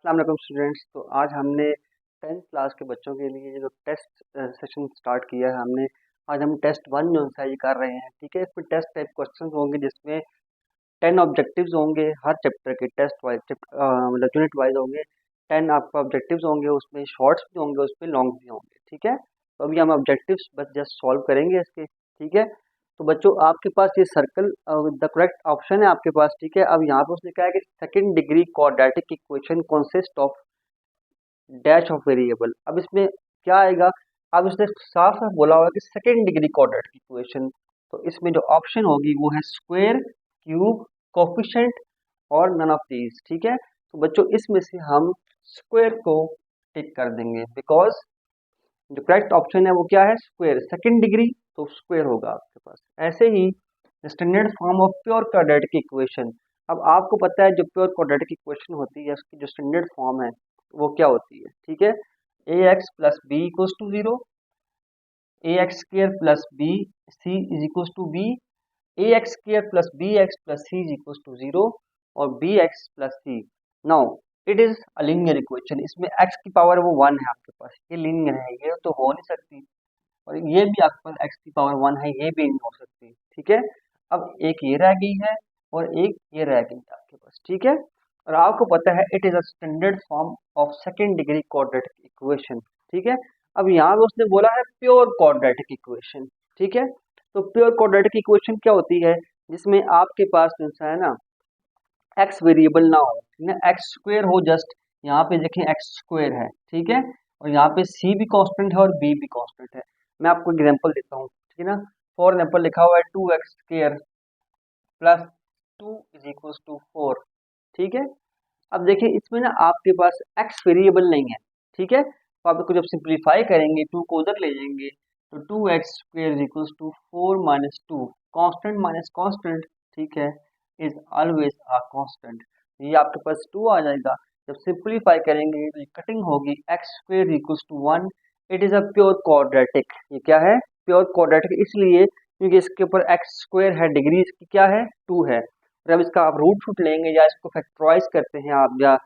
अस्सलाम वालेकुम स्टूडेंट्स। तो आज हमने 10th क्लास के बच्चों के लिए जो टेस्ट सेशन स्टार्ट किया है हमने। आज हम टेस्ट 1 जो सा ये कर रहे हैं, ठीक है। इसमें टेस्ट टाइप क्वेश्चंस होंगे जिसमें 10 ऑब्जेक्टिव्स होंगे हर चैप्टर के, टेस्ट वाइज मतलब यूनिट वाइज होंगे। 10 आपका ऑब्जेक्टिव्स होंगे, उसमें शॉर्ट्स भी होंगे, उसमें लॉन्ग भी होंगे, ठीक है। तो अभी हम ऑब्जेक्टिव्स बस जस्ट सॉल्व करेंगे इसके, ठीक है। तो बच्चों आपके पास ये सर्कल द करेक्ट ऑप्शन है आपके पास, ठीक है। अब यहाँ पे उसने कहा है कि second degree quadratic equation consist of dash of variable. अब इसमें क्या आएगा, अब इसने साफ साफ बोला हुआ है कि सेकंड डिग्री क्वाड्रेटिक इक्वेशन। तो इसमें जो ऑप्शन होगी वो है स्क्वायर, क्यूब, कोफिशिएंट और नन ऑफ दीज, ठीक है। तो बच्चों इसमें से हम स्क्वायर को टिक कर देंगे बिकॉज जो करेक्ट ऑप्शन है वो क्या है, स्क्वायर, सेकंड डिग्री, तो स्क्वायर होगा आपके पास। ऐसे ही standard form of pure quadratic equation. अब आपको पता है जो प्योर क्वाड्रेटिक इक्वेशन होती है उसकी जो स्टैंडर्ड फॉर्म है वो क्या होती है, ठीक है। A X plus B equals to zero, A X square plus B C is equals to B, A X square plus B X plus C is equals to zero और B X plus C. Now it is a linear equation. इसमें X की power वो 1 है आपके पास, ये linear है, ये तो हो नहीं सकती। और ये भी आपके पास एक्स की पावर 1 है, ये भी नहीं हो सकती, ठीक है। अब एक ये रह गई है और एक ये रह गई है आपके पास, ठीक है। और आपको पता है it is a standard form of second degree quadratic equation, ठीक है। अब यहाँ पे उसने बोला है प्योर क्वाड्रेटिक इक्वेशन, ठीक है। तो प्योर क्वाड्रेटिक इक्वेशन क्या होती है, जिसमें आपके पास जो है ना एक्स वेरिएबल ना हो, ना एक्स स्क्वायर हो, जस्ट यहाँ पे देखें एक्स स्क्वायर है, ठीक है। और यहाँ पे सी भी कांस्टेंट है और बी भी कांस्टेंट है। मैं आपको एग्जांपल देता हूँ, ठीक है ना। फॉर एग्जांपल लिखा हुआ है 2x square plus 2 is equal to 4, ठीक है। अब देखिए इसमें ना आपके पास x वेरिएबल नहीं है, ठीक है। तो आप इसको जब सिंप्लीफाई करेंगे 2 को उधर ले जाएंगे तो 2x square is equal to 4 minus constant, ठीक है, इज ऑलवेज अ कांस्टेंट। ये आपके पास 2 आ जाएगा। जब सिंप्लीफाई करेंगे तो ये कटिंग होगी, x square equal to 1। It is a pure quadratic. ये क्या है, प्योर क्वाड्रेटिक, इसलिए क्योंकि इसके ऊपर x स्क्वायर है, डिग्री इसकी क्या है, 2 है। और अब इसका आप रूट फुट लेंगे या इसको फैक्टराइज करते हैं आप, या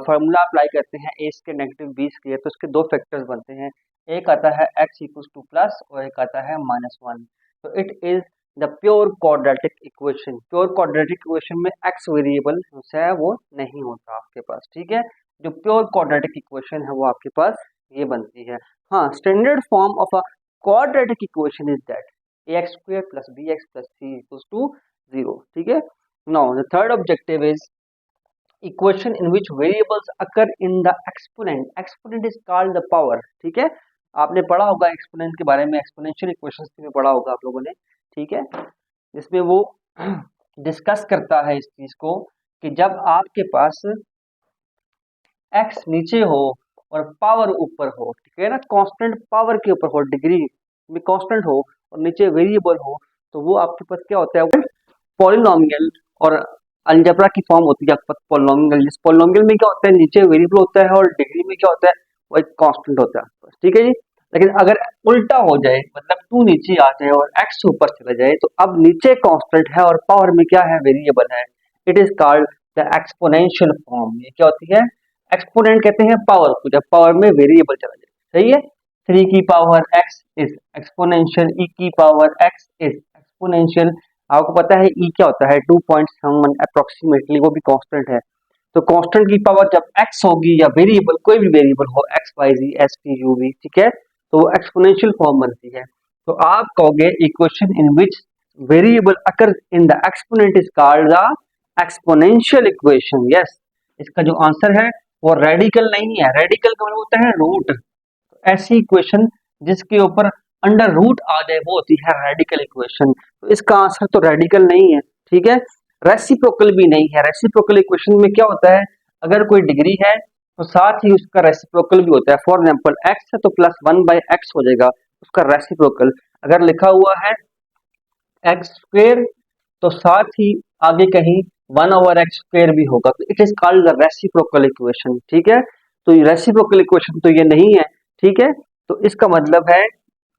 फार्मूला अप्लाई करते हैं ए स्क्वायर नेगेटिव बी स्क्वायर, तो इसके दो फैक्टर्स बनते हैं। एक आता है x इक्वल टू प्लस और एक आता है -1। तो it is the pure quadratic equation. Pure quadratic equation में x वेरिएबल है वो नहीं होता आपके पास, ठीक है। जो प्योर क्वाड्रेटिक इक्वेशन है वो आपके पास ये बनती है। हाँ, standard form of a quadratic equation is that ax square plus bx plus c equals to 0, ठीक है। Now the third objective is equation in which variables occur in the exponent. Exponent is called the power, ठीक है। आपने पढ़ा होगा exponent के बारे में, एक्सपोनेंशियल इक्वेशंस में पढ़ा होगा आप लोगों ने, ठीक है। जिसमें वो डिस्कस करता है इस चीज को कि जब आपके पास x नीचे हो और पावर ऊपर हो, ठीक है ना, कांस्टेंट पावर के ऊपर हो, डिग्री में कांस्टेंट हो और नीचे वेरिएबल हो, तो वो आपके पास क्या होता है, पॉलिनोमियल। और अलजेब्रा की फॉर्म होती है आपके पास पॉलिनोमियल। जिस पॉलिनोमियल में क्या होता है, नीचे वेरिएबल होता है और डिग्री में क्या होता है, वो एक कांस्टेंट होता है, ठीक है जी। लेकिन अगर उल्टा हो जाए, मतलब 2 नीचे आ जाए और x ऊपर चला जाए, तो अब नीचे कांस्टेंट है और पावर में क्या है, वेरिएबल है। It is called the exponential form. ये क्या होती है, एक्सपोनेंट कहते हैं पावर को, जब पावर में वेरिएबल चला जाए, सही है। 3 की power x is exponential, e की पावर x इज एक्सपोनेंशियल। आपको पता है e क्या होता है, 2.71 अप्रोक्सीमेटली, वो भी कांस्टेंट है। तो कांस्टेंट की पावर जब x होगी, या वेरिएबल कोई भी वेरिएबल हो, x y z s t u v, ठीक है, तो वो एक्सपोनेंशियल फॉर्म बनती है। तो आप कहोगे equation in which variable occur in the exponent is called the exponential equation. Yes, इसका जो आंसर है वो रेडिकल नहीं है। रेडिकल का मतलब होता है रूट। ऐसी इक्वेशन जिसके ऊपर अंडर रूट आ जाए वो होती है रेडिकल इक्वेशन। तो इसका आंसर तो रेडिकल नहीं है, ठीक है। रेसिप्रोकल भी नहीं है। रेसिप्रोकल इक्वेशन में क्या होता है, अगर कोई डिग्री है तो साथ ही उसका रेसिप्रोकल भी होता है। फॉर एग्जाम्पल एक्स है तो +1/x हो जाएगा उसका रेसिप्रोकल। अगर लिखा हुआ है एक्स स्क्वेयर तो साथ ही आगे कहीं 1/x² भी होगा, तो it is called the reciprocal equation, ठीक है। तो रेसिप्रोकल इक्वेशन तो ये नहीं है, ठीक है। तो इसका मतलब है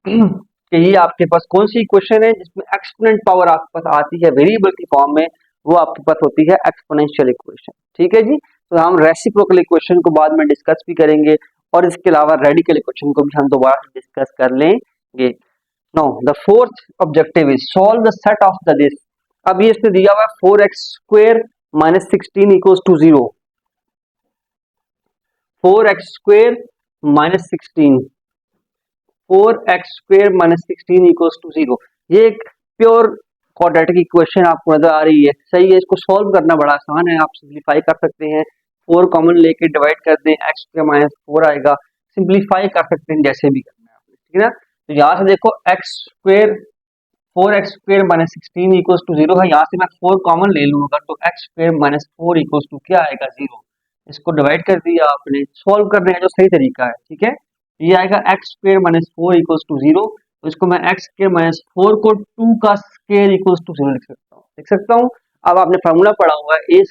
कि ये आपके पास कौन सी इक्वेशन है जिसमें एक्सपोनेंट पावर आपके पास आती है वेरिएबल की फॉर्म में, वो आपके पास होती है एक्सपोनेंशियल इक्वेशन, ठीक है जी। तो हम रेसिप्रोकल इक्वेशन को बाद में डिस्कस भी करेंगे और इसके अलावा रेडिकल इक्वेशन को भी हम दोबारा डिस्कस कर लेंगे। Now the fourth objective is solve the set of the this. अब ये इसने दिया हुआ है 4x² - 16 = 0। 4x² - 16 4x² - 16 = 0। ये एक प्योर क्वाड्रेटिक इक्वेशन आपको नजर आ रही है, सही है। इसको सॉल्व करना बड़ा आसान है, आप सिंप्लीफाई कर सकते हैं। 4 कॉमन लेके डिवाइड कर दें, x² - 4 आएगा। सिंप्लीफाई कर सकते हैं जैसे भी करना है आपने, ठीक है ना। तो यहाँ से देखो x² 4x² - 16 = 0 है। यहाँ से मैं 4 कॉमन ले लूंगा तो x² - 4 = क्या आएगा, 0। इसको डिवाइड कर दिया आपने, सॉल्व करने का जो सही तरीका है, ठीक है। ये आएगा x² - 4 = 0। तो इसको मैं x² - 4 को 2 का स्क्वायर = 0 लिख सकता हूँ। अब आपने फार्मूला पढ़ा हुआ है a²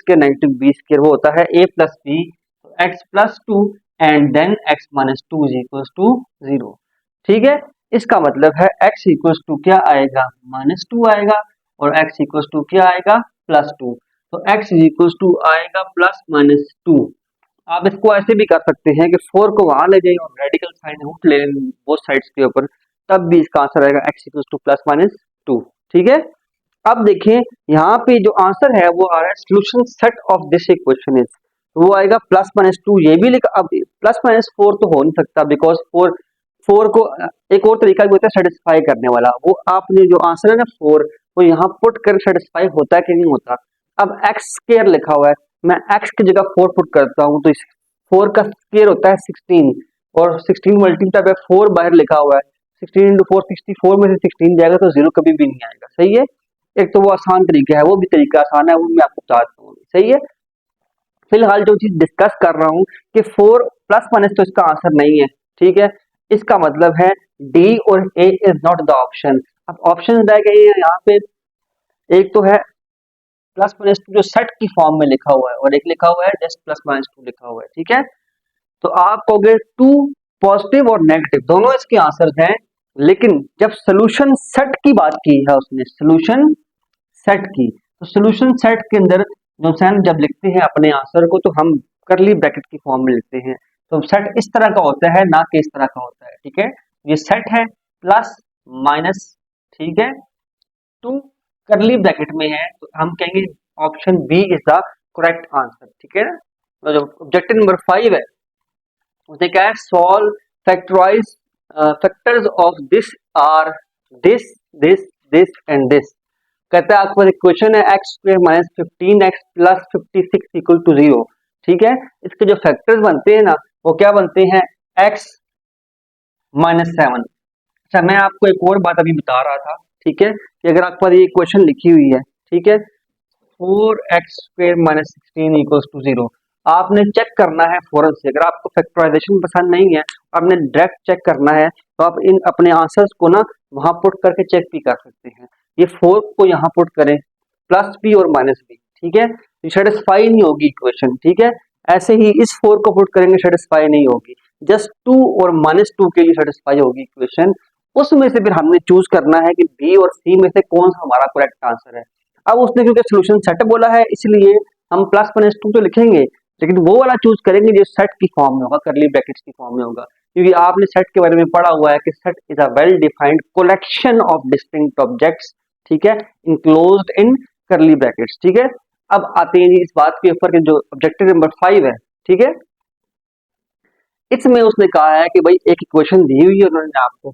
- b², वो होता है a + b x + 2 and then x - 2 = 0, ठीक है। इसका मतलब है x = क्या आएगा, -2 आएगा और x = क्या आएगा, +2। तो x = आएगा +-2। आप इसको ऐसे भी कर सकते हैं कि 4 को वहां ले जाइए और रेडिकल साइन रूट ले लें बोथ साइड्स के ऊपर, तब भी इसका आंसर आएगा x = +-2, ठीक है। अब देखिए यहाँ पे जो आंसर है वो आ रहा है solution set of this equation is, वो आएगा +-2। ये भी लिखा, अब +-4 तो हो नहीं सकता बिकॉज 4 को एक और तरीका भी होता है सेटिस्फाई करने वाला, वो आपने जो आंसर है ना 4 वो यहाँ पुट कर सेटिस्फाई होता है कि नहीं होता। अब x² लिखा हुआ है, मैं x की जगह 4 पुट करता हूँ तो 4 का स्क्वायर होता है 16 और 16 मल्टीप्लाई बाय 4 बाहर लिखा हुआ है। 16 × 4 64 में से 16 जाएगा तो 0 कभी भी नहीं आएगा, सही है। एक तो वो आसान तरीका है, वो भी तरीका आसान है, वो मैं आपको बताता हूँ, सही है। फिलहाल जो चीज डिस्कस कर रहा हूँ कि 4 +- तो इसका आंसर नहीं है, ठीक है। इसका मतलब है डी और ए इज नॉट द ऑप्शन। अब ऑप्शन रह गए हैं यहाँ पे, एक तो है +-2 जो सेट की फॉर्म में लिखा हुआ है और एक लिखा हुआ है जस्ट +-2 लिखा हुआ है, ठीक है। तो आप कहोगे 2 पॉजिटिव और नेगेटिव दोनों इसके आंसर हैं, लेकिन जब सोल्यूशन सेट की बात की है उसने, सोल्यूशन सेट की, तो सोल्यूशन सेट के अंदर जो हम जब लिखते हैं अपने आंसर को तो हम करली ब्रैकेट की फॉर्म में लिखते हैं। तो सेट इस तरह का होता है, ना कि इस तरह का होता है, ठीक है। ये सेट है +-, ठीक है, 2 करली ब्रैकेट में है तो हम कहेंगे option B is the correct answer, ठीक है ना। तो जो ऑब्जेक्टिव नंबर 5 है उसने क्या है, solve factorise factors of this are this this this and this. कहता है आपके पास इक्वेशन है x² - 15x + 56 = 0, ठीक है। इसके जो फैक्टर्स बनते हैं ना वो क्या बनते हैं, x - 7। अच्छा मैं आपको एक और बात अभी बता रहा था, ठीक है, कि अगर आपके पास ये इक्वेशन लिखी हुई है, ठीक है, 4x² - 16 = 0, आपने चेक करना है फौरन से। अगर आपको फैक्टराइजेशन पसंद नहीं है, आपने डायरेक्ट चेक करना है तो आप इन अपने आंसर्स को ना वहां पुट करके चेक भी कर सकते हैं। ये 4 को यहाँ पुट करें, +b और -b, ठीक है, सेटिस्फाई नहीं होगी इक्वेशन, ठीक है। ऐसे ही इस 4 को पुट करेंगे, सेटिस्फाई नहीं होगी, जस्ट 2 और -2 के लिए सेटिस्फाई होगी इक्वेशन। उसमें से फिर हमने चूज करना है कि बी और सी में से कौन सा हमारा करेक्ट आंसर है। अब उसने क्योंकि सोल्यूशन सेट बोला है इसलिए हम +-2 तो लिखेंगे, लेकिन वो वाला चूज करेंगे जो सेट की फॉर्म में होगा, करली ब्रैकेट्स की फॉर्म में होगा, क्योंकि आपने सेट के बारे में पढ़ा हुआ है कि set is a well defined collection of distinct objects, ठीक है, इनक्लोज्ड इन करली ब्रैकेट्स, ठीक है। अब आते हैं जी इस बात के ऊपर कि जो ऑब्जेक्टिव नंबर 5 है, ठीक है, इसमें उसने कहा है कि भाई एक इक्वेशन दी हुई है उन्होंने आपको,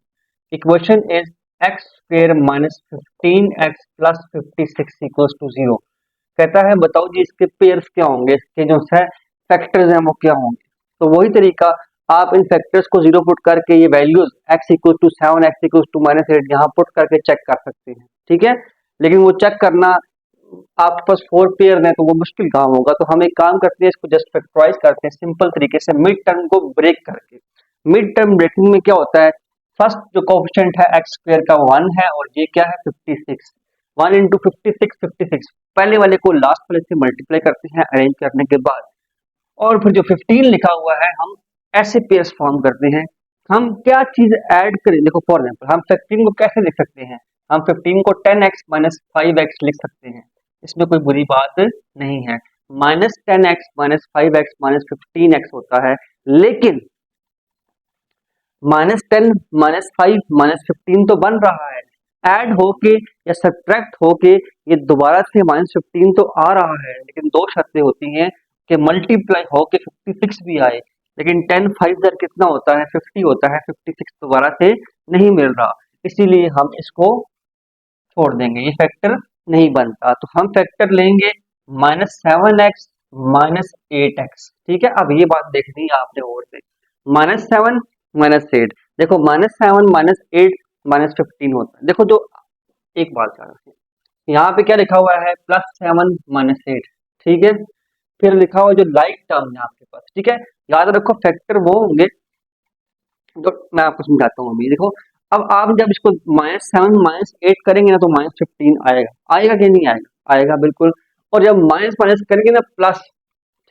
इक्वेशन इज x² - 15x + 56 = 0। कहता है बताओ जी इसके पेयर्स क्या होंगे, इसके जो है फैक्टर्स हैं वो क्या होंगे। तो वही तरीका, आप इन फैक्टर्स को 0 पुट करके ये वैल्यूज x = 7 x = -8 यहाँ पुट करके चेक कर सकते हैं, ठीक है। लेकिन वो चेक करना आपके पास 4 पेयर है तो वो मुश्किल काम होगा, तो हम एक काम करते हैं, इसको जस्ट फैक्टराइज करते हैं सिंपल तरीके से मिड टर्म को ब्रेक करके। मिड टर्म ब्रेकिंग में क्या होता है, फर्स्ट जो कोएफिशिएंट है x² का 1 है और ये क्या है 56, 1 × 56 56, पहले वाले को लास्ट वाले से मल्टीप्लाई करते हैं अरेंज करने के बाद, और फिर जो 15 लिखा हुआ है हम ऐसे पेयर्स फॉर्म करते हैं। हम क्या चीज ऐड करें, देखो फॉर एग्जांपल हम 15 को कैसे लिख सकते हैं, हम 15 को 10x - 5x लिख सकते हैं, इसमें कोई बुरी बात नहीं है। -10x -5x -15x होता है, लेकिन -10 -5 -15 तो बन रहा है, ऐड होके या सब्ट्रैक्ट होके ये दोबारा से -15 तो आ रहा है, लेकिन दो शर्तें होती हैं कि मल्टीप्लाई होके 56 भी आए, लेकिन 10 5 जर कितना होता है 50 होता है, 56 दोबारा से नहीं मिल रहा, इसीलिए हम इसको छोड़ देंगे, ये फैक्टर नहीं बनता। तो हम फैक्टर लेंगे -7x -8x। ठीक है, अब ये बात देखनी है आपने और से, -7 -8, देखो -7 -8 -15 होता है। देखो जो एक बात यहाँ पे क्या लिखा हुआ है, +7 -8, ठीक है, फिर लिखा हुआ जो लाइक टर्म है आपके पास, ठीक है, याद रखो फैक्टर वो होंगे तो मैं आपको समझाता हूँ अभी। देखो अब आप जब इसको -7 -8 करेंगे ना तो -15 आएगा, आएगा कि नहीं आएगा, आएगा बिल्कुल। और जब माइनस माइनस करेंगे ना प्लस,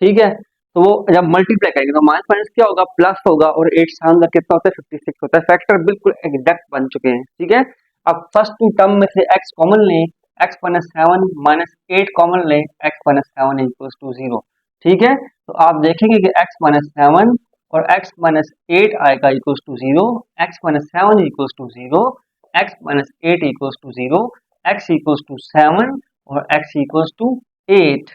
ठीक है, तो वो जब मल्टीप्लाई करेंगे तो माइनस माइनस क्या होगा, प्लस होगा, और 8 से अंदर कितना होता है 56 होता है। फैक्टर बिल्कुल एग्जैक्ट बन चुके हैं, ठीक है। अब फर्स्ट टू टर्म में से x कॉमन लें, x -7 -8 कॉमन लें, x -7 इक्वल्स टू 0, ठीक है। तो आप देखेंगे कि x -7 और x -8 आएगा equals to 0, x -7 equals to 0, x -8 equals to 0, x equals to 7 और x इक्वल्स टू 8,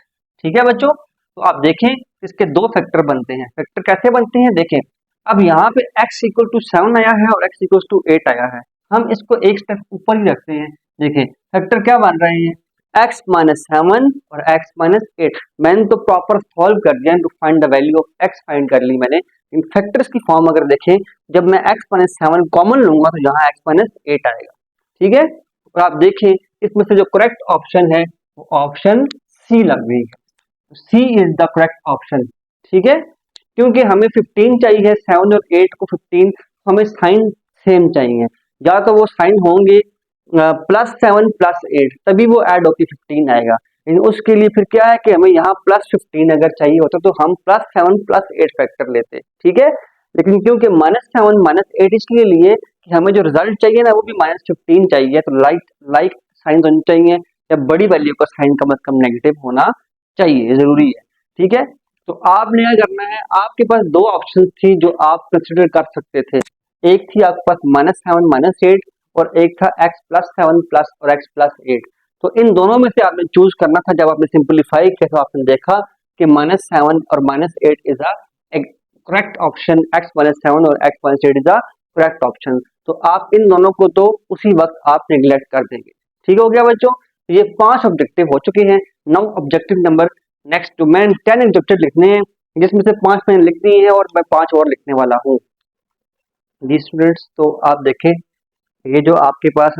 ठीक है बच्चों। तो आप देखें इसके दो फैक्टर बनते हैं, फैक्टर कैसे बनते हैं देखें। अब यहाँ पे x इक्वल टू 7 आया है और x इक्वल टू 8 आया है, हम इसको एक स्टेप ऊपर ही रखते हैं। देखिए फैक्टर क्या बन रहे हैं, x -7 और x -8। मैंने तो प्रॉपर सॉल्व कर दिया to find the value of x find कर ली मैंने। इन फैक्टर्स की फॉर्म अगर देखें, जब मैं x -7 कॉमन लूंगा तो यहाँ x -8 आएगा, ठीक है। और आप देखें इसमें से जो करेक्ट ऑप्शन है वो ऑप्शन सी लग गई है, सी इज द करेक्ट ऑप्शन, ठीक है। क्योंकि हमें 15 चाहिए, 7 और 8 को 15, हमें साइन सेम चाहिए, या तो वो साइन होंगे +7 +8 तभी वो ऐड होकर 15 आएगा, लेकिन उसके लिए फिर क्या है कि हमें यहाँ +15 अगर चाहिए होता तो हम +7 +8 फैक्टर लेते, ठीक है। लेकिन क्योंकि -7 -8 इसलिए लिए कि हमें जो रिजल्ट चाहिए ना वो भी -15 चाहिए, तो लाइक साइन होनी चाहिए, या बड़ी वैल्यू का साइन कम से कम नेगेटिव होना चाहिए, जरूरी है, ठीक है। तो आपने क्या करना है, आपके पास दो ऑप्शन थी जो आप कंसिडर कर सकते थे, एक थी आपके पास -7 -8 और एक था x +7 प्लस और x +8। तो इन दोनों में से आपने चूज करना था। जब आपने सिंपलीफाई किया तो आपने देखा कि -7 और -8 is a correct option, x -7 और x -8 is a correct option. तो आप इन दोनों को तो उसी वक्त आप निगलेक्ट कर देंगे, ठीक हो गया बच्चों। ये 5 ऑब्जेक्टिव हो चुके हैं, 9 ऑब्जेक्टिव नंबर नेक्स्ट टू मैं 10 ऑब्जेक्टिव लिखने हैं, जिसमें से 5 मैंने लिख दिए हैं और मैं 5 और लिखने वाला हूँ जी स्टूडेंट्स। तो आप देखें ये जो आपके पास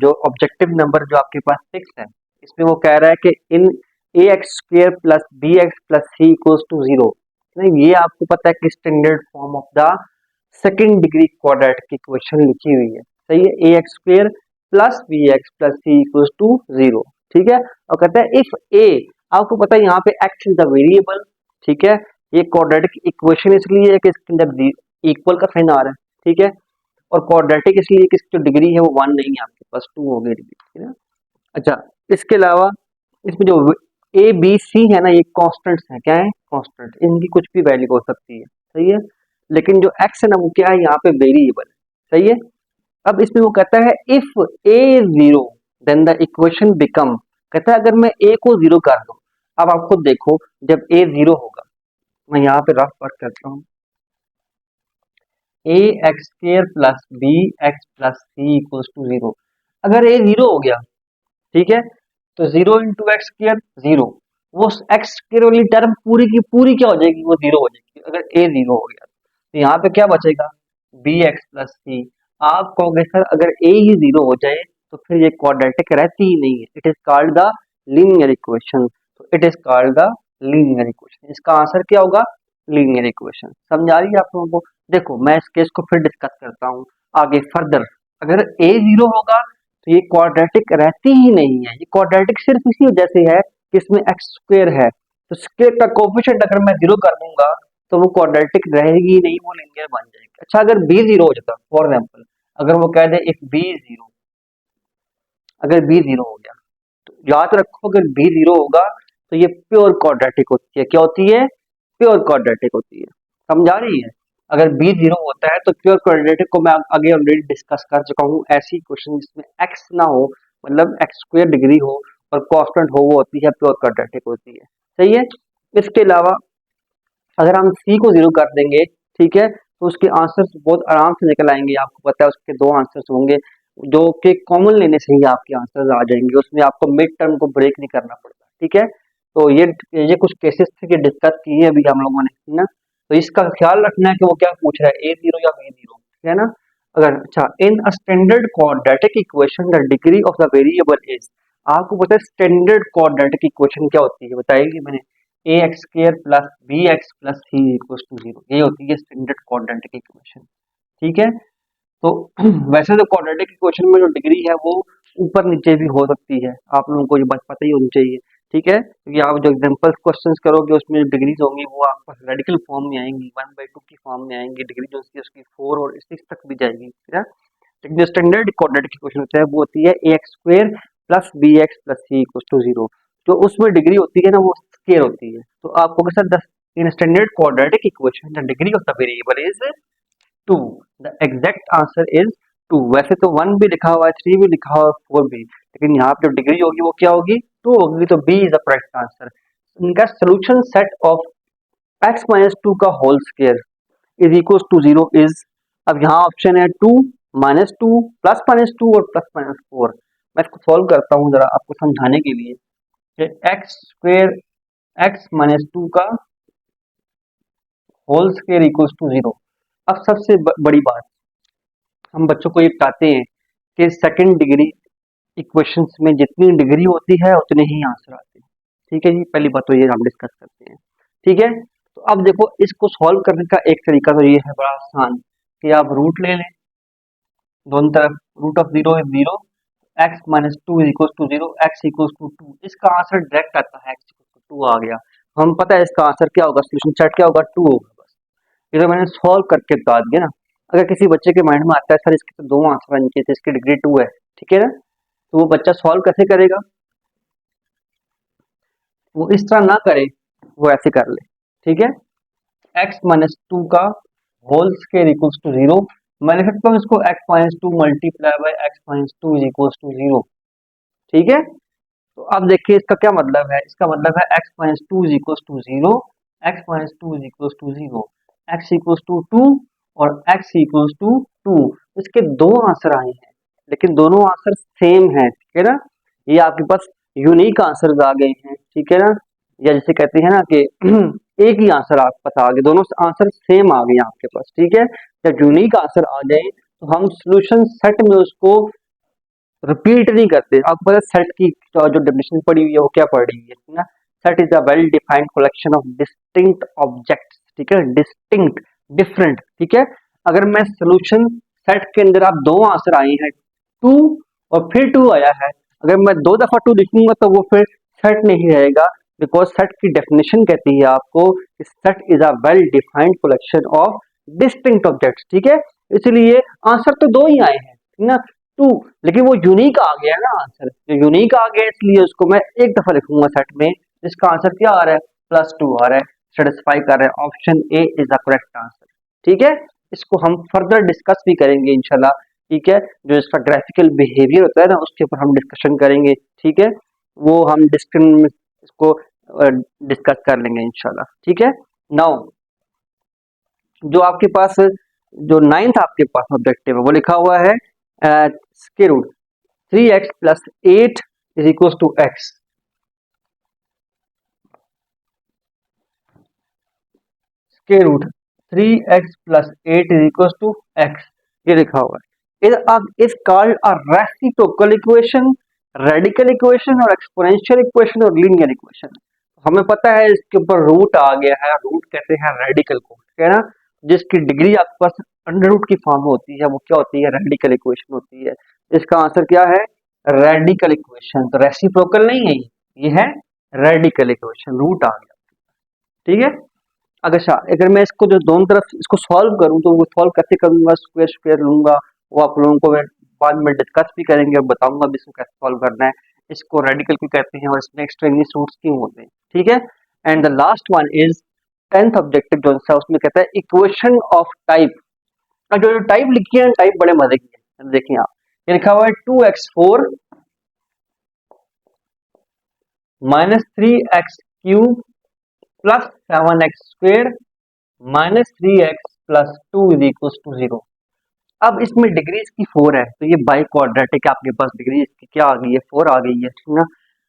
जो ऑब्जेक्टिव नंबर जो आपके पास 6 है, इसमें वो कह रहा है कि इन ax² plus bx plus c equals to 0। ये आपको पता है कि standard form of the second degree quadratic equation लिखी हुई है, सही है, ax² plus bx plus c equals to 0, ठीक है। और कहता है इफ a, आपको पता है यहाँ पे x इज द वेरिएबल, ठीक है। ये क्वाड्रेटिक इक्वेशन इसलिए है कि इसके अंदर इक्वल का साइन आ रहा है, ठीक है। और क्वाड्रेटिक इसलिए कि इसकी जो डिग्री है वो 1 नहीं है, आपके पास 2 होगी डिग्री, ठीक है। अच्छा, इसके अलावा इसमें जो ए बी सी है ना, ये कॉन्स्टेंट्स है, क्या है, कॉन्स्टेंट, इनकी कुछ भी वैल्यू हो सकती है, सही है। लेकिन जो एक्स है ना वो क्या है, यहाँ पे वेरिएबल है, सही है। अब इसमें वो कहता है if a 0 then the equation become, कहता है अगर मैं ए को 0 कर दूं, अब आप खुद देखो जब ए 0 होगा, मैं यहाँ पे रफ वर्क करता हूँ, ax² plus bx plus c equals to 0। अगर a 0 हो गया, ठीक है, तो 0 इंटू एक्स स्क्र 0, वो एक्स स्क्र वाली टर्म पूरी की पूरी क्या हो जाएगी, वो 0 हो जाएगी अगर a 0 हो गया। तो यहाँ पे क्या बचेगा, bx प्लस c। आप कहोगे सर अगर a ही 0 हो जाए तो फिर ये क्वाड्रेटिक रहती ही नहीं है, it is called the linear equation. तो it is called the linear equation, इसका आंसर क्या होगा, लीनियर इक्वेशन। समझ आ रही है आप लोगों को। देखो मैं इस केस को फिर डिस्कस करता हूँ आगे फर्दर। अगर a 0 होगा तो ये क्वाड्रेटिक रहती ही नहीं है, ये क्वाड्रेटिक सिर्फ इसी वजह से है कि इसमें एक्स स्क्वायर है, तो स्क्वायर का कोफिशिएंट अगर मैं 0 कर दूंगा तो वो क्वाड्रेटिक रहेगी ही नहीं, वो लीनियर बन जाएगी। अच्छा अगर b 0 हो जाता, फॉर एग्जाम्पल अगर वो कह दे इफ b 0, अगर b 0 हो गया तो याद रखो अगर b 0 होगा तो ये प्योर क्वाड्रेटिक होती है। क्या होती है? प्योर क्वाड्रेटिक होती है। समझा रही है? अगर बी जीरो होता है तो प्योर क्वाड्रेटिक को मैं आगे ऑलरेडी डिस्कस कर चुका हूँ। ऐसी क्वेश्चन जिसमें एक्स ना हो, मतलब एक्स स्क्वायर डिग्री हो और कांस्टेंट हो, वो होती है प्योर क्वाड्रेटिक होती है। सही है। इसके अलावा अगर हम सी को जीरो कर देंगे, ठीक है, तो उसके आंसर्स बहुत आराम से निकल आएंगे। आपको पता है उसके दो आंसर्स होंगे जो कि कॉमन लेने से ही आपके आंसर्स आ जाएंगे, उसमें आपको मिड टर्म को ब्रेक नहीं करना पड़ता। ठीक है, तो ये कुछ केसेस थे कि डिस्कस किए अभी हम लोगों ने, है ना। तो इसका ख्याल रखना है कि वो क्या पूछ रहा है, ए जीरो या बी जीरो, है ना। अगर अच्छा, in a standard quadratic equation the degree of the variable is, आपको पता है स्टैंडर्ड क्वाड्रेटिक इक्वेशन क्या होती है, बताइए मैंने। A X square plus B X plus C equal to zero, ये होती है स्टैंडर्ड क्वाड्रेटिक इक्वेशन। ठीक है, तो वैसे तो क्वाड्रेटिक इक्वेशन में जो डिग्री है वो ऊपर नीचे भी हो सकती है, आप लोगों को ये बात पता ही होनी चाहिए। ठीक है, क्योंकि आप जो एग्जांपल क्वेश्चंस करोगे उसमें जो डिग्रीज होंगी वो आपको रेडिकल फॉर्म में आएंगी, 1/2 की फॉर्म में आएंगी, डिग्री जो उसकी 4 और 6 तक भी जाएगी, है ना। लेकिन जो स्टैंडर्ड क्वाड्रेटिक इक्वेशन होता है वो होती है A X square plus B X plus C equal to zero. जो उसमें डिग्री होती है ना वो स्क्वायर होती है। तो आपको के साथ in standard quadratic equation the degree of the variable is 2, the exact answer is 2। वैसे तो 1 भी लिखा हुआ है, 3 भी लिखा हुआ है, 4 भी, लेकिन यहाँ पे जो डिग्री होगी वो क्या होगी, 2 होगी। तो B is the correct answer. इनका solution set of x minus 2 का whole square is equal to 0 is, अब यहाँ ऑप्शन है 2 माइनस 2 प्लस माइनस 2 और प्लस माइनस 4। मैं इसको सॉल्व करता हूँ जरा आपको समझाने के लिए कि एक्स स्क्वायर एक्स माइनस 2 का होल स्क्वायर इक्वल टू 0। अब सबसे बड़ी बात, हम बच्चों को ये बताते हैं कि सेकंड डिग्री इक्वेशंस में जितनी डिग्री होती है उतने ही आंसर आते हैं। ठीक है जी, पहली बात तो ये हम डिस्कस करते हैं। ठीक है, तो अब देखो इसको सॉल्व करने का एक तरीका तो ये है बड़ा आसान कि आप रूट ले लें दोनों तरफ, root of zero is zero, x minus two is equal to zero, x equal to two. इसका आंसर डायरेक्ट आता है, एक्स इक्वल टू टू आ गया। हम पता है इसका आंसर क्या होगा, सोल्यूशन सेट क्या होगा, टू होगा। बस ये तो मैंने सॉल्व करके बता दिया ना। अगर किसी बच्चे के माइंड में आता है सर इसके तो दो आंसर आने चाहिए, इसकी डिग्री 2 है, ठीक है ना, तो वो बच्चा सॉल्व कैसे करेगा, वो इस तरह ना करे, वो ऐसे कर ले। ठीक है, एक्स माइनस टू का whole square equals to zero. मैं लिख सकता हूँ इसको x minus two multiply by x minus two is equals to zero. ठीक है, तो अब देखिए इसका क्या मतलब है, इसका मतलब है x minus two is equals to zero, x minus two is equals to zero, x equals to two और एक्स इक्वल्स टू टू। इसके दो आंसर आए हैं लेकिन दोनों आंसर सेम है, ठीक है ना। ये आपके पास यूनिक आंसर आ गए हैं, ठीक है ना, या जैसे कहते हैं ना कि एक ही आंसर आपके पास आ गए, दोनों आंसर सेम आ गए आपके पास। ठीक है, जब यूनिक आंसर आ जाए तो हम सॉल्यूशन सेट में उसको रिपीट नहीं करते। आपको पता है सेट की जो डेफिनेशन पड़ी हुई है वो क्या पड़ी हुई है ना, set is a well defined collection of distinct objects. ठीक है, डिस्टिंक्ट, डिफरेंट। ठीक है, अगर मैं सॉल्यूशन सेट के अंदर आप दो आंसर आए हैं टू और फिर टू आया है, अगर मैं दो दफा टू लिखूंगा तो वो फिर सेट नहीं रहेगा, बिकॉज सेट की डेफिनेशन कहती है आपको set is a well defined collection of distinct objects. ठीक है, इसलिए आंसर तो दो ही आए हैं ना, टू, लेकिन वो यूनिक आ गया ना आंसर, जो यूनिक आ गया इसलिए उसको मैं एक दफा लिखूंगा सेट में। इसका आंसर क्या आ रहा है, प्लस टू आ रहा है, सेटिस्फाई कर रहा है, option A is the correct answer. ठीक है, इसको हम फर्दर डिस्कस भी करेंगे इंशाल्लाह। ठीक है, जो इसका ग्राफिकल बिहेवियर होता है ना उसके ऊपर हम डिस्कशन करेंगे। ठीक है, वो हम इसको डिस्कस कर लेंगे इंशाल्लाह। ठीक है, नाउ जो आपके पास जो नाइन्थ आपके पास ऑब्जेक्टिव है वो लिखा हुआ है square root 3x plus 8 is equal to x। Square root 3x plus 8 is equal to x, ये लिखा हुआ है। Is called a reciprocal equation, radical equation और एक्सपोनेंशियल इक्वेशन और लीनियर इक्वेशन। हमें पता है इसके ऊपर रूट आ गया है, रूट कहते हैं रेडिकल को, ठीक है ना, जिसकी डिग्री आपके पास अंडर रूट की फॉर्म में होती है वो क्या होती है, रेडिकल इक्वेशन होती है। इसका आंसर क्या है, रेडिकल इक्वेशन। तो रेसिप्रोकल नहीं है ये है रेडिकल इक्वेशन, रूट आ गया। ठीक है, अगर मैं इसको जो दोनों तरफ इसको सॉल्व करूं तो वो सॉल्व कैसे करूंगा, स्क्वायर स्क्वायर लूंगा, वो आप लोगों को मैं बाद में डिस्कस भी करेंगे और बताऊंगा भी इसको कैसे सॉल्व करना है। इसको रेडिकल क्यों कहते हैं और इसमें एक्सट्रेनियस रूट्स क्यों होते हैं, ठीक है। And the last one is 10th objective जो सा उसमें कहता है इक्वेशन ऑफ टाइप। अब जो टाइप लिखी है टाइप बड़े मजे की है, देखिए आप ये लिखा हुआ है 2x4 minus 3x³ plus 7x² minus 3x plus 2 is equal to 0। अब इसमें डिग्री इसकी 4 है तो ये बाई क्वाड्रेटिक आपके पास डिग्री इसकी क्या आ गई है, 4 आ गई है, ठीक ना।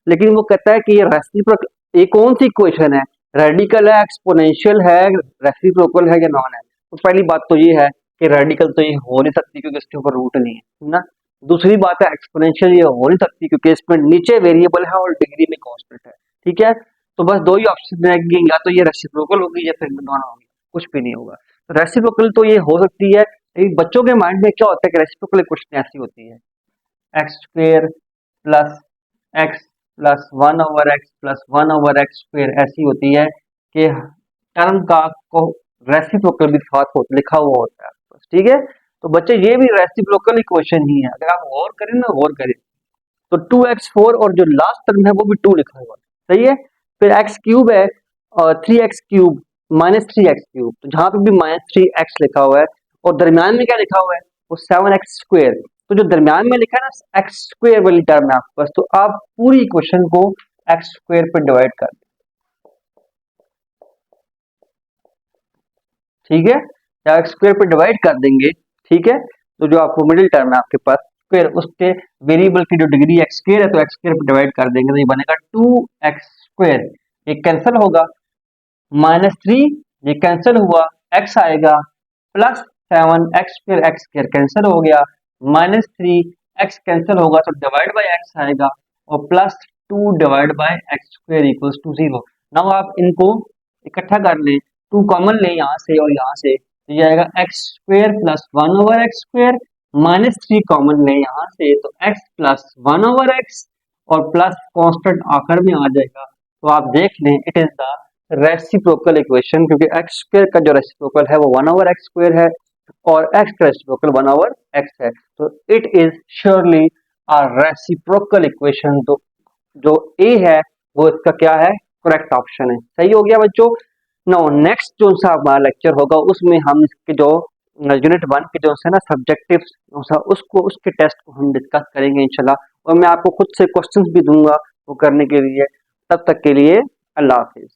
लेकिन वो कहता है कि ये रेसिप्रोकल, ये कौन सी इक्वेशन है, रेडिकल है, एक्सपोनेंशियल है, रेसिप्रोकल है या नॉन है। तो पहली बात तो ये है कि रेडिकल तो ये हो नहीं सकती क्योंकि इसके ऊपर रूट नहीं है, ठीक ना। दूसरी बात है एक्सपोनेंशियल ये हो नहीं सकती क्योंकि इसमें नीचे वेरिएबल है और डिग्री में कांस्टेंट है, ठीक है। तो बस दो ही ऑप्शन रहेंगे, या तो ये रेसिप्रोकल होगी या फिर नॉन होगी, कुछ भी नहीं होगा। तो रेसिप्रोकल तो ये हो सकती है। बच्चों के माइंड में क्या होता है कि रेसिप्रोकल इक्वेशन ऐसी होती है x² plus x plus 1/x plus 1/x square, ऐसी होती है कि टर्म का को रेसिप्रोकल भी साथ हो लिखा हुआ होता है आपके पास, ठीक है। तो बच्चे ये भी रेसिप्रोकल इक्वेशन ही है, अगर आप गौर करें ना, गौर करें तो 2x4 और जो लास्ट टर्म है वो भी 2 लिखा हुआ है, सही है। फिर x³ है और 3x³ माइनस 3x³, तो जहां पे भी माइनस 3x लिखा हुआ है और दरमियान में क्या लिखा हुआ है वो 7x²। तो जो दरमियान में लिखा है ना x² वाली टर्म है आपके पास, तो आप पूरी इक्वेशन को x² पे डिवाइड कर दें, ठीक है। या x² पे डिवाइड कर देंगे, ठीक है। तो जो आपको मिडिल टर्म है आपके पास स्क्वायर, उसके वेरिएबल की जो डिग्री x² है तो x² पे डिवाइड कर देंगे तो ये बनेगा 2x², ये कैंसिल होगा, -3 ये कैंसिल हुआ, x आएगा प्लस 7x² x² कैंसिल हो गया, -3 x कैंसिल होगा तो डिवाइड बाय x आएगा और plus 2 divide by x² equals to 0। Now आप इनको इकट्ठा कर लें, 2 कॉमन लें यहाँ से और यहाँ से, तो ये आएगा x² प्लस 1/x² -3 कॉमन लें यहाँ से तो x प्लस 1/x और प्लस कांस्टेंट आखिर में आ जाएगा। तो आप देख लें it is the reciprocal equation, क्योंकि x² का जो रेसिप्रोकल है वो 1/x² है और x का रेसिप्रोकल 1/x है, तो it is surely a reciprocal equation. तो जो ए है वो इसका क्या है, करेक्ट ऑप्शन है, सही हो गया बच्चों। नाउ नेक्स्ट जो सा हमारा लेक्चर होगा उसमें हम इसके जो यूनिट 1 के जो है ना सब्जेक्टिव उसको उसके टेस्ट को हम डिस्कस करेंगे इंशाल्लाह, और मैं आपको खुद से क्वेश्चंस भी दूंगा वो करने के लिए। तब तक के लिए अल्लाह हाफिज।